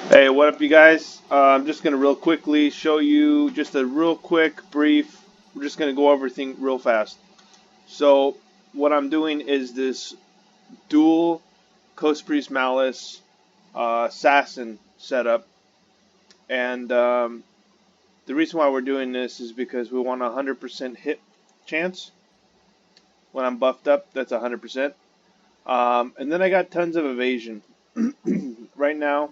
Hey, what up, you guys? I'm just gonna real quickly show you just a real quick brief. We're just gonna go over everything real fast. So, what I'm doing is this dual Coast Priest Malice assassin setup, and the reason why we're doing this is because we want a 100% hit chance. When I'm buffed up, that's 100%. And then I got tons of evasion. Right now,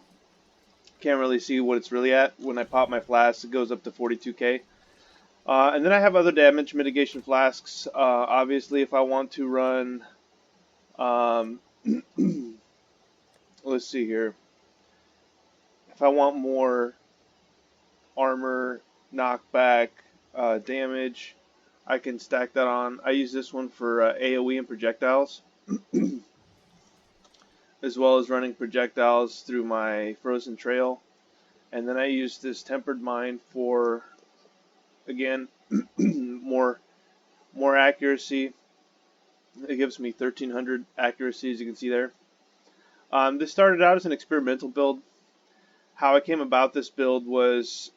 can't really see what it's really at. When I pop my flask, it goes up to 42k. And then I have other damage mitigation flasks. Obviously, if I want to run, um, let's see here. If I want more armor, knockback, damage, I can stack that on. I use this one for AoE and projectiles, as well as running projectiles through my frozen trail. And then I use this tempered mind for, again, more accuracy. It gives me 1300 accuracy, as you can see there. This started out as an experimental build. How I came about this build was,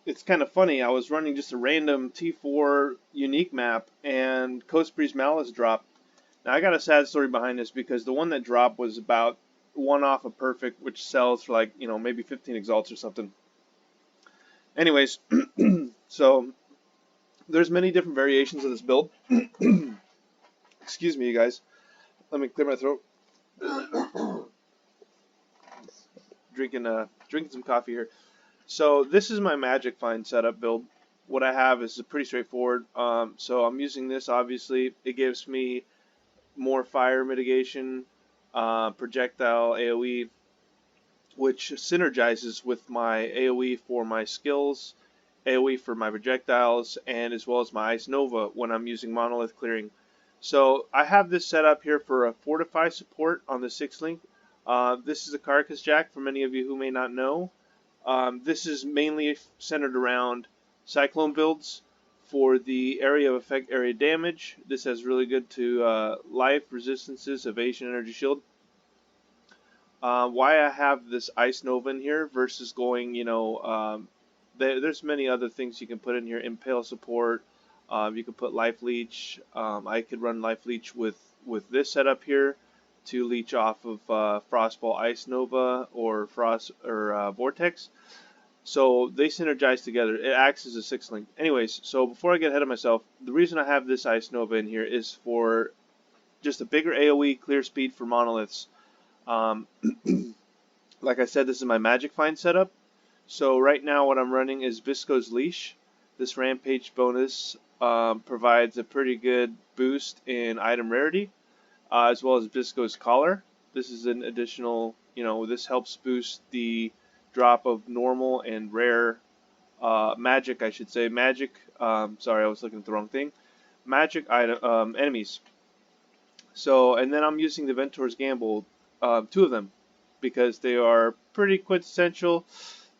it's kind of funny. I was running just a random T4 unique map, and Coast Breeze Malice dropped. Now I got a sad story behind this because the one that dropped was about one off of Perfect, which sells for like, maybe 15 exalts or something. Anyways, so there's many different variations of this build. Excuse me, you guys. Let me clear my throat. Drinking some coffee here. So this is my magic find setup build. What I have is pretty straightforward. So I'm using this, obviously. It gives me more fire mitigation, projectile AoE, which synergizes with my AoE for my skills, AoE for my projectiles, and as well as my Ice Nova when I'm using Monolith clearing. So I have this set up here for a Fortify support on the 6th link. This is a Carcass Jack for many of you who may not know. This is mainly centered around Cyclone builds for the area of effect, area damage. This has really good to life, resistances, evasion, energy shield. Why I have this Ice Nova in here versus going, there's many other things you can put in here. Impale support. You can put Life Leech. I could run Life Leech with this setup here to leech off of Frostball Ice Nova or Frost or Vortex. So they synergize together. It acts as a 6th link. Anyways, so before I get ahead of myself, the reason I have this Ice Nova in here is for just a bigger AoE clear speed for monoliths. Um, like I said, this is my Magic Find setup. So right now what I'm running is Visco's Leash. This Rampage bonus provides a pretty good boost in item rarity, as well as Visco's Collar. This is an additional, this helps boost the drop of normal and rare magic, I should say. Magic, sorry, I was looking at the wrong thing. Magic item, enemies. So, and then I'm using the Ventor's Gamble, 2 of them, because they are pretty quintessential.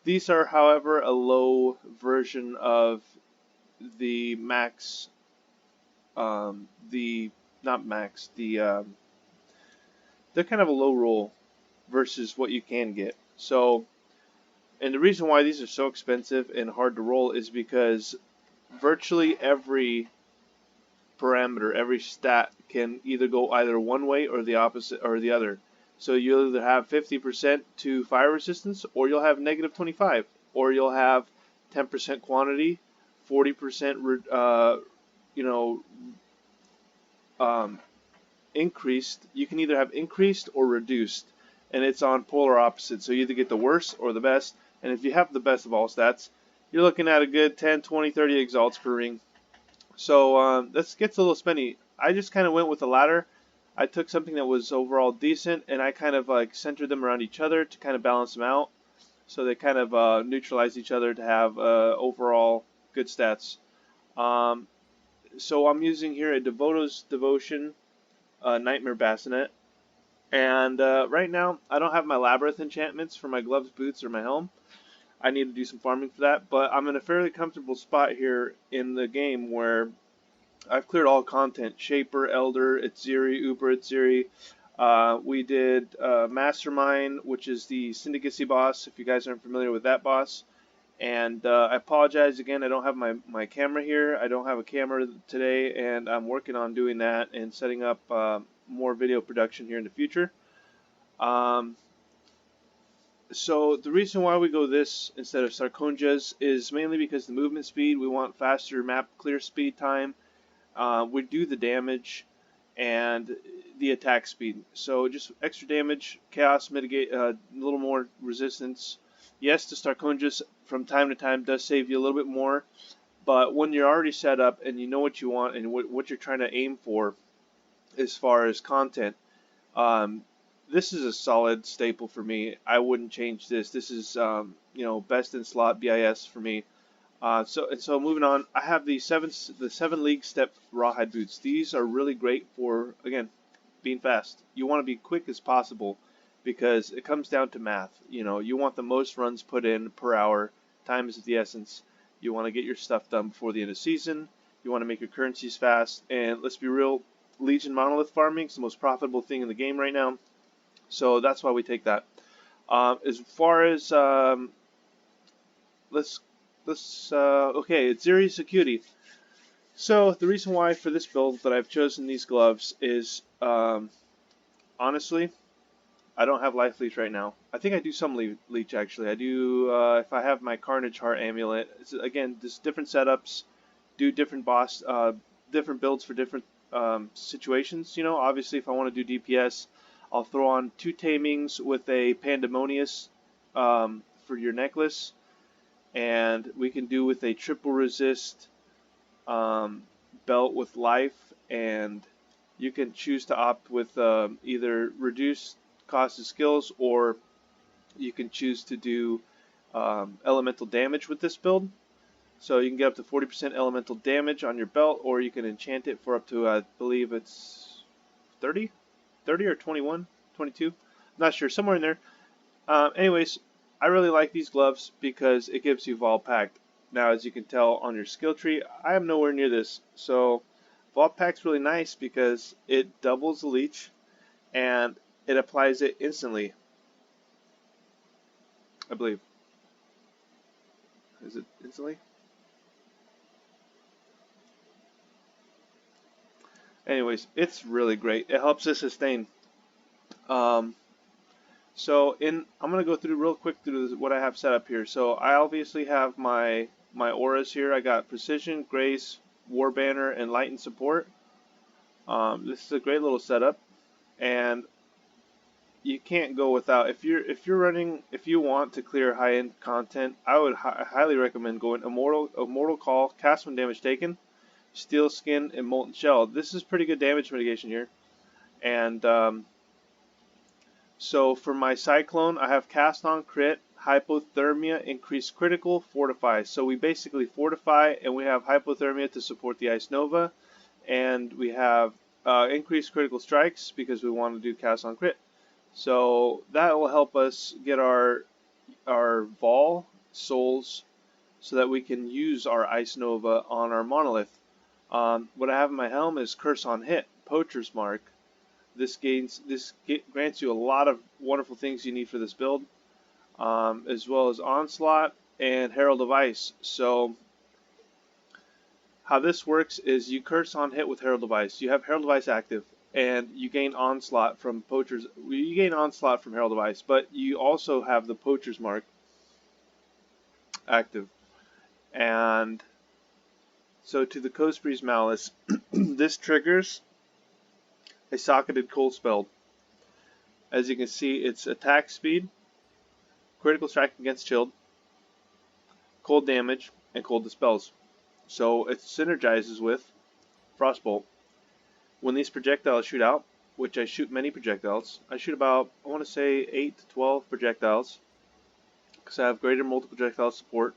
These are, however, a low version of the max, not max, they're kind of a low roll versus what you can get. So, and the reason why these are so expensive and hard to roll is because virtually every parameter, every stat can either go either one way or the opposite or the other. So you'll either have 50% to fire resistance, or you'll have negative 25, or you'll have 10% quantity, 40% increased. You can either have increased or reduced, and it's on polar opposite. So you either get the worst or the best, and if you have the best of all stats, you're looking at a good 10, 20, 30 exalts per ring. So this gets a little spenny. I just kind of went with the latter. I took something that was overall decent, and I kind of like centered them around each other to kind of balance them out. So they kind of neutralize each other to have overall good stats. Um, so I'm using here a Devoto's Devotion Nightmare Bassinet. And right now, I don't have my Labyrinth enchantments for my gloves, boots, or my helm. I need to do some farming for that, but I'm in a fairly comfortable spot here in the game where I've cleared all content. Shaper, Elder, Itziri, Uber Itziri. We did Mastermind, which is the Syndicacy boss, if you guys aren't familiar with that boss. And I apologize again, I don't have my camera here. I don't have a camera today, and I'm working on doing that and setting up more video production here in the future. Um, so the reason why we go this instead of Sarkonja's is mainly because the movement speed, we want faster map clear speed time. We do the damage and the attack speed. So just extra damage, chaos, mitigate, a little more resistance. Yes, the Starkonjas from time to time does save you a little bit more, but when you're already set up and you know what you want and what you're trying to aim for as far as content, um, this is a solid staple for me. I wouldn't change this. This is best in slot BIS for me. So moving on, I have the seven league step rawhide boots. These are really great for, again, being fast. You want to be quick as possible because it comes down to math. You want the most runs put in per hour. Time is the essence. You want to get your stuff done before the end of season. You want to make your currencies fast. And let's be real, Legion Monolith Farming is the most profitable thing in the game right now. So that's why we take that. As far as okay, it's Zeri's Acuity. So the reason why for this build that I've chosen these gloves is, honestly, I don't have Life Leech right now. I think I do some Leech actually. I do, if I have my Carnage Heart Amulet. Again, just different setups, do different different builds for different situations. Obviously if I want to do DPS, I'll throw on 2 Tamings with a Pandemonious for your necklace. And we can do with a triple resist belt with life, and you can choose to opt with either reduced cost of skills, or you can choose to do elemental damage with this build. So you can get up to 40% elemental damage on your belt, or you can enchant it for up to, I believe it's 30 or 21, 22, not sure, somewhere in there. Anyways, I really like these gloves because it gives you Vol Pact. Now, as you can tell on your skill tree, I am nowhere near this. So, Vol Pact's really nice because it doubles the leech and it applies it instantly, I believe. Is it instantly? Anyways, it's really great. It helps us sustain. I'm gonna go through real quick through what I have set up here. So I obviously have my auras here. I got Precision, Grace, War Banner, and Light and Support. This is a great little setup, and you can't go without. If you want to clear high end content, I would highly recommend going Immortal Call, cast when damage taken, Steel Skin, and Molten Shell. This is pretty good damage mitigation here, and so for my Cyclone, I have Cast on Crit, Hypothermia, Increased Critical, Fortify. So we basically fortify, and we have Hypothermia to support the Ice Nova, and we have Increased Critical Strikes because we want to do Cast on Crit. So that will help us get our Vol souls so that we can use our Ice Nova on our Monolith. What I have in my helm is Curse on Hit, Poacher's Mark. This grants you a lot of wonderful things you need for this build, as well as Onslaught and Herald of Ice. So how this works is you curse on hit with Herald of Ice. You have Herald of Ice active, and you gain Onslaught from Poacher's. You gain Onslaught from Herald of Ice, but you also have the Poacher's Mark active. And so to the Cospre's Malice, this triggers a socketed cold spell. As you can see, it's attack speed, critical strike against chilled, cold damage, and cold dispels. So it synergizes with Frostbolt. When these projectiles shoot out, which I shoot many projectiles, I shoot about, I want to say 8 to 12 projectiles, because I have greater multiple projectile support,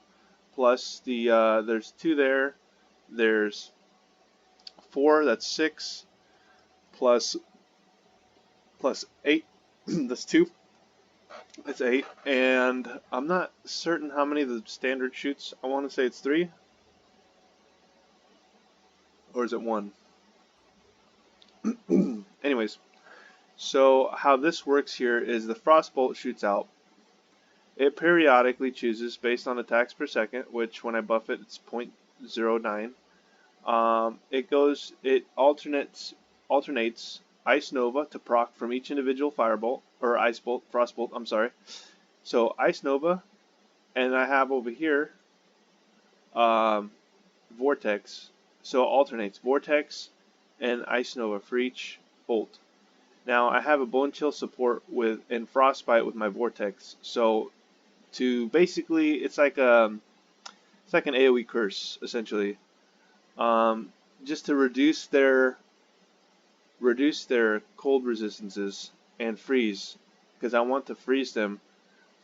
plus there's 2 there, there's 4, that's 6, plus 8, that's 2, that's 8, and I'm not certain how many the standard shoots. I want to say it's 3, or is it 1? Anyways, So how this works here is the Frostbolt shoots out. It periodically chooses based on attacks per second, which when I buff it, it's 0.09. It alternates Ice Nova to proc from each individual Firebolt, or Ice Bolt, Frostbolt, I'm sorry. So Ice Nova, and I have over here um, Vortex. So it alternates Vortex and Ice Nova for each bolt. Now I have a Bone Chill support and Frostbite with my Vortex. So to basically, it's like an AOE curse essentially, just to reduce their cold resistances and freeze, because I want to freeze them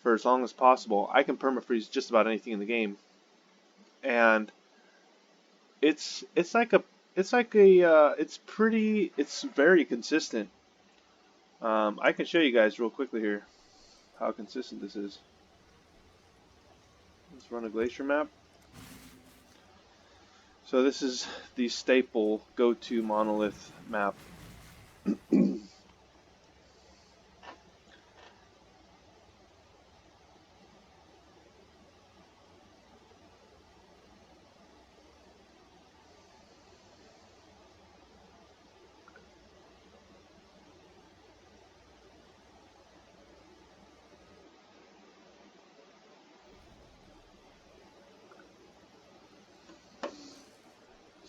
for as long as possible. I can perma-freeze just about anything in the game, and it's very consistent. I can show you guys real quickly here how consistent this is. Let's run a glacier map. So this is the staple go-to monolith map.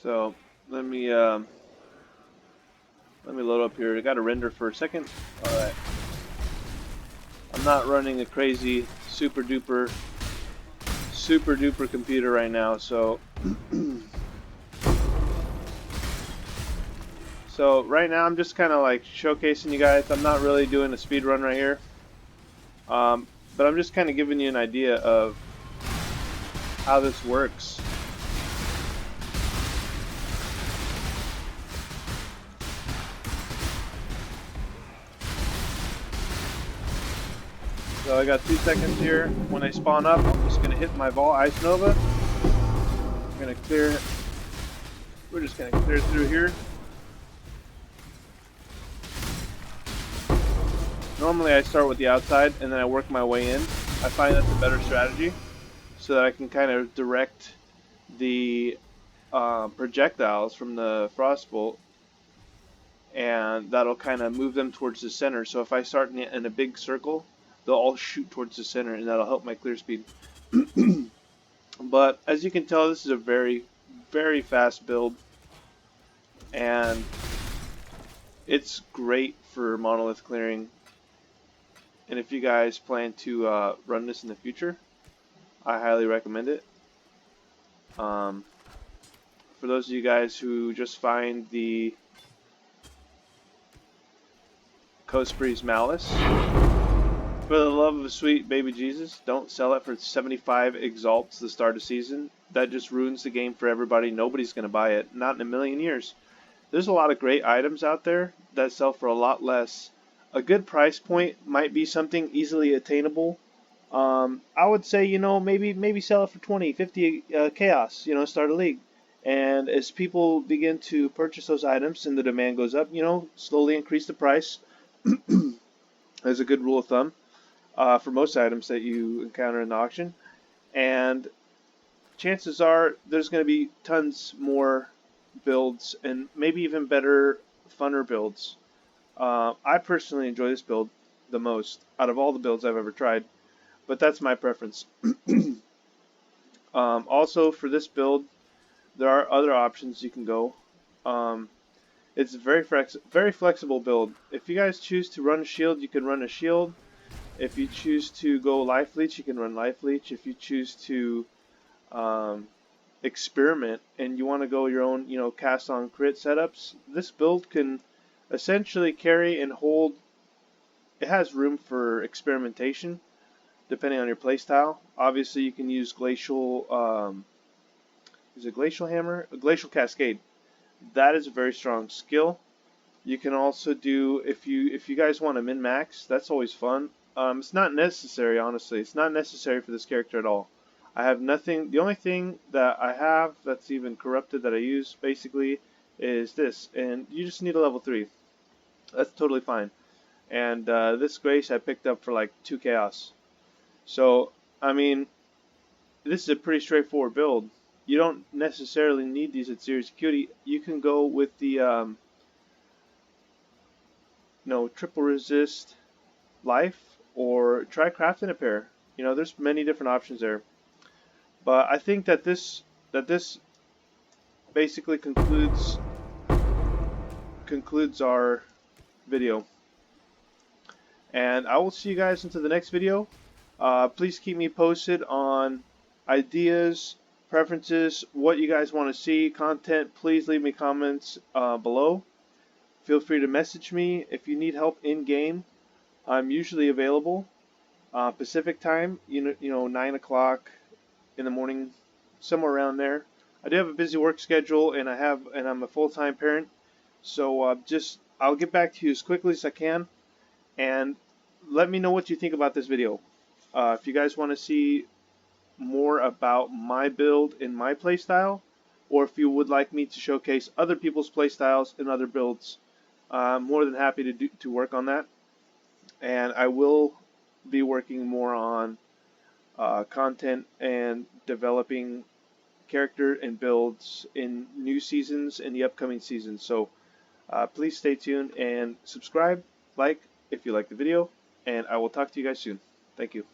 So let me load up here. I got to render for a second. All right. I'm not running a crazy super duper computer right now, so so right now I'm just kind of like showcasing you guys. I'm not really doing a speed run right here, but I'm just kind of giving you an idea of how this works. So I got 2 seconds here. When I spawn up, I'm just going to hit my Vault Ice Nova. We're going to clear. We're just going to clear through here. Normally I start with the outside and then I work my way in. I find that's a better strategy so that I can kind of direct the projectiles from the Frostbolt, and that'll kind of move them towards the center. So if I start in a big circle, they'll all shoot towards the center, and that'll help my clear speed. But as you can tell, this is a very, very fast build, and it's great for monolith clearing. And if you guys plan to run this in the future, I highly recommend it. For those of you guys who just find the Coast Breeze Malice, for the love of sweet baby Jesus, don't sell it for 75 exalts the start of season. That just ruins the game for everybody. Nobody's going to buy it. Not in a million years. There's a lot of great items out there that sell for a lot less. A good price point might be something easily attainable. I would say, maybe sell it for 20, 50 chaos, start a league. And as people begin to purchase those items and the demand goes up, slowly increase the price. As a good rule of thumb for most items that you encounter in the auction. And chances are there's going to be tons more builds and maybe even better, funner builds. I personally enjoy this build the most out of all the builds I've ever tried, but that's my preference. Also, for this build, there are other options you can go. It's a very flexible build. If you guys choose to run a shield, you can run a shield. If you choose to go Life Leech, you can run Life Leech. If you choose to experiment and you want to go your own, cast on crit setups, this build can essentially carry and hold. It has room for experimentation depending on your playstyle. Obviously, you can use Glacial. Is it Glacial Hammer? A Glacial Cascade. That is a very strong skill. You can also do, if you guys want to min max, that's always fun. It's not necessary, honestly. It's not necessary for this character at all. I have nothing. The only thing that I have that's even corrupted that I use basically is this, and you just need a level 3. That's totally fine. and this Grace I picked up for like 2 chaos. So I mean, this is a pretty straightforward build. You don't necessarily need these at Serious Acuity. You can go with the triple resist life, or try crafting a pair. There's many different options there. But I think that this basically concludes our video, and I will see you guys into the next video. Please keep me posted on ideas, preferences, what you guys want to see, content. Please leave me comments below. Feel free to message me if you need help in game. I'm usually available Pacific time, 9 o'clock in the morning, somewhere around there. I do have a busy work schedule, and I'm a full-time parent, so I'll get back to you as quickly as I can, and let me know what you think about this video. If you guys want to see more about my build and my playstyle, or if you would like me to showcase other people's playstyles and other builds, I'm more than happy to work on that. And I will be working more on content and developing character and builds in new seasons and the upcoming seasons. So please stay tuned and subscribe, like if you like the video, and I will talk to you guys soon. Thank you.